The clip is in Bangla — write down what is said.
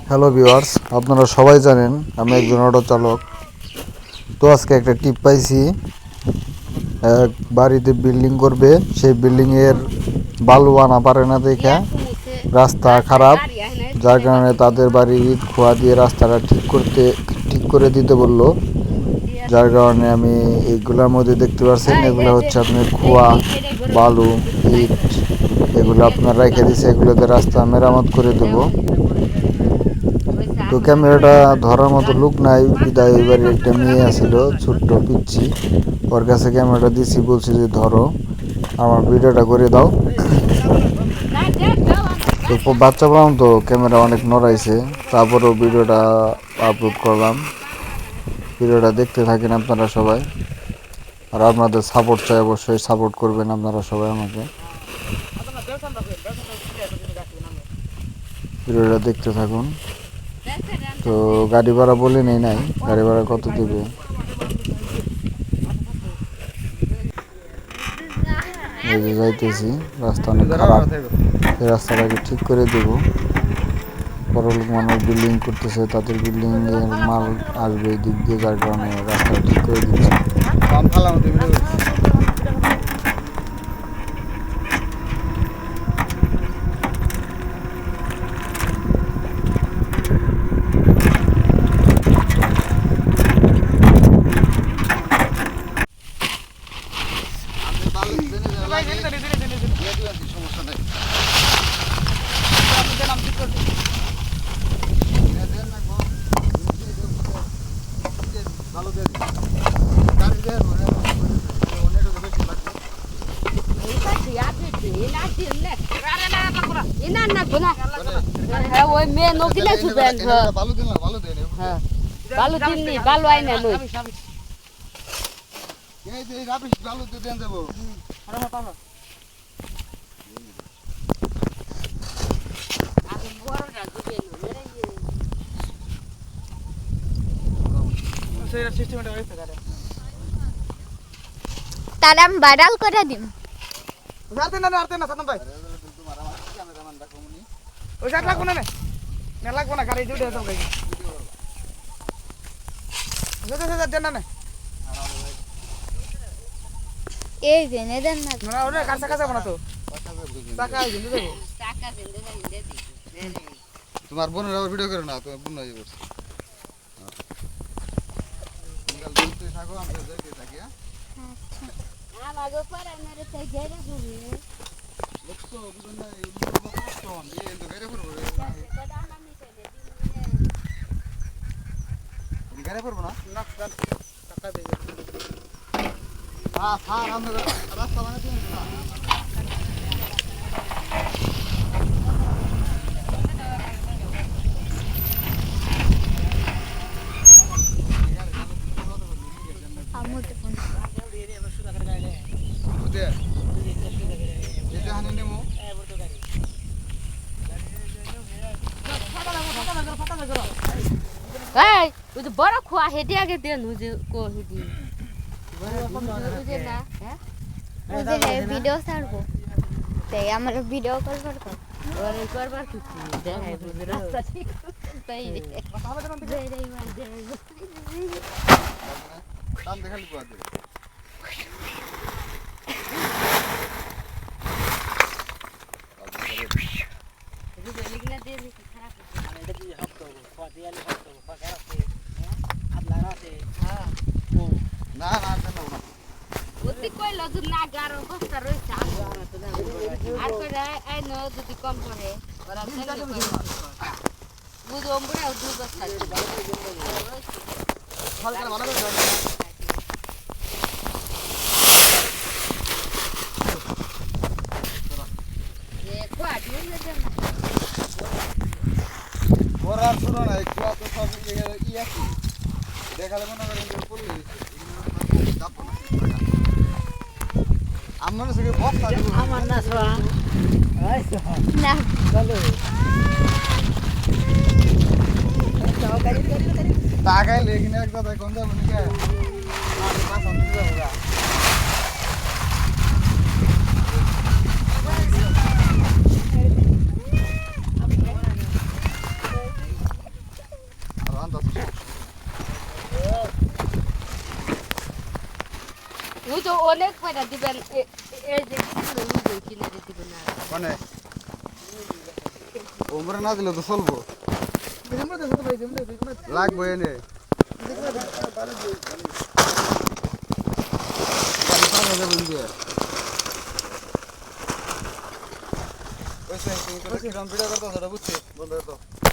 হ্যালো ভিউয়ার্স, আপনারা সবাই জানেন আমি একজন অটো চালক। তো আজকে একটা টিপ পাইছি, এক বাড়িতে বিল্ডিং করবে, সেই বিল্ডিংয়ের বালু আনা পারে না দেখে রাস্তা খারাপ, যার কারণে তাদের বাড়ি ইট খোয়া দিয়ে রাস্তাটা ঠিক করে দিতে বললো। যার কারণে আমি এইগুলোর মধ্যে দেখতে পাচ্ছেন, এগুলো হচ্ছে আপনার খোয়া, বালু, ইট, এগুলো আপনার রেখে দিছে, এগুলোতে রাস্তা মেরামত করে দেবো। তো ক্যামেরাটা ধরার মতো লোক নাই, বিদায় এবারে একটা মেয়ে আসছিল ছোট্ট পিচ্ছি, ওর কাছে ক্যামেরাটা দিছি, বলছি যে ধরো আমার ভিডিওটা করে দাও। তো বাচ্চা বললাম তো ক্যামেরা অনেক নড়াইছে, তারপরেও ভিডিওটা আপলোড করলাম। ভিডিওটা দেখতে থাকেন আপনারা সবাই, আর আপনাদের সাপোর্ট চাই, অবশ্যই সাপোর্ট করবেন আপনারা সবাই আমাকে। ভিডিওটা দেখতে থাকুন। তো গাড়ি ভাড়া বলে নেই নাই, গাড়ি ভাড়া কত দেবে? এই যে যাইতেছি, রাস্তা অনেক খারাপ, এই রাস্তাটাকে ঠিক করে দেব। বড়লোক মানুষ বিল্ডিং করতেছে, তাদের বিল্ডিং এর মাল আসবে এই দিক দিয়ে, যার কারণে রাস্তা ঠিক করে দিচ্ছে। ওই মেয়ে নকিলে ছুবেন হ্যাঁ বালু দিননি বালু আইনা লই এই যে রাবিশ বালু দিয়ে দেন যাব। হ্যাঁ পাবো। আমি বড়টা দিবে না মেরে সেরা সিস্টেমটা হইছে গাড়ি তার আমি ভাইরাল করে দিম। আরতে না সাতম ভাই তোমার আমার ক্যামেরাম্যান রাখো উনি ওই সাত লাগবো না না লাগবো না গাড়ি দুটো দাও গাড়ি যেতে দেন না এই জেনে দেন না না ওরে কাঁচা কাঁচা বানা তো টাকা দিন দেবো টাকা দেন দে তোমার বোনের আবার ভিডিও করে না, তোমার বোন হয়ে পড়ছে। তুমি বলতে থাকো, আমরা দেখতে থাকি। আচ্ছা আমাগো পরে মেরে তাই গেরে ঘুরি লোক তো বুঝুন না, এই কষ্ট হন এই তো গাড়ি পড়বে, তুমি গাড়ি পড়বে না না টাকা দেবে হ্যাঁ হ্যাঁ আমরা রাস্তা বানাতে না। আমুতে ফোন বুঝে এটা হানি নেমো এই ওই যে বড় খোয়া হেডি আগে দেন ওই যে কো হেডি বুঝে না হ্যাঁ বুঝে ভিডিও ছাড়বো তাই আমার ভিডিও করবার কর ওরে করবার কিছু দেখাই বুঝে রাস্তা ঠিক তাই রে কাম দেখালি কোয়া দে লিখনা দিয়ে খারাপ দেখি হক্ত ফাদিয়ালি হক্ত ফাকারাতে আল্লাহ রাতে হ্যাঁ না না না না বুদ্ধি কইল যদি না গারো কষ্ট রইছে আর কইরা আই ন যদি কম করে বুঝো ওমবড়া দুই বস্তা ফল করে ভালো করে এ খোয়া দিয়ে দে ওরার শুনো না, একটু তো সব ই আছে দেখালে মনে করেন যে পড়লে আমার সঙ্গে বক্তা আমার না সোয়া আইসো না চলো টাকায় লেগিনে একটা দেখুন যাবো নাকি আর পাঁচ দিন যাবো ওই তো অনেক পয়সা দিবেন এই যে লুজো কিনে দিবেন না মানে ওমরা না দিলে তো চলবো লাগবো এনে কিরম ভিডিও করতো সেটা বুঝছি বন্ধু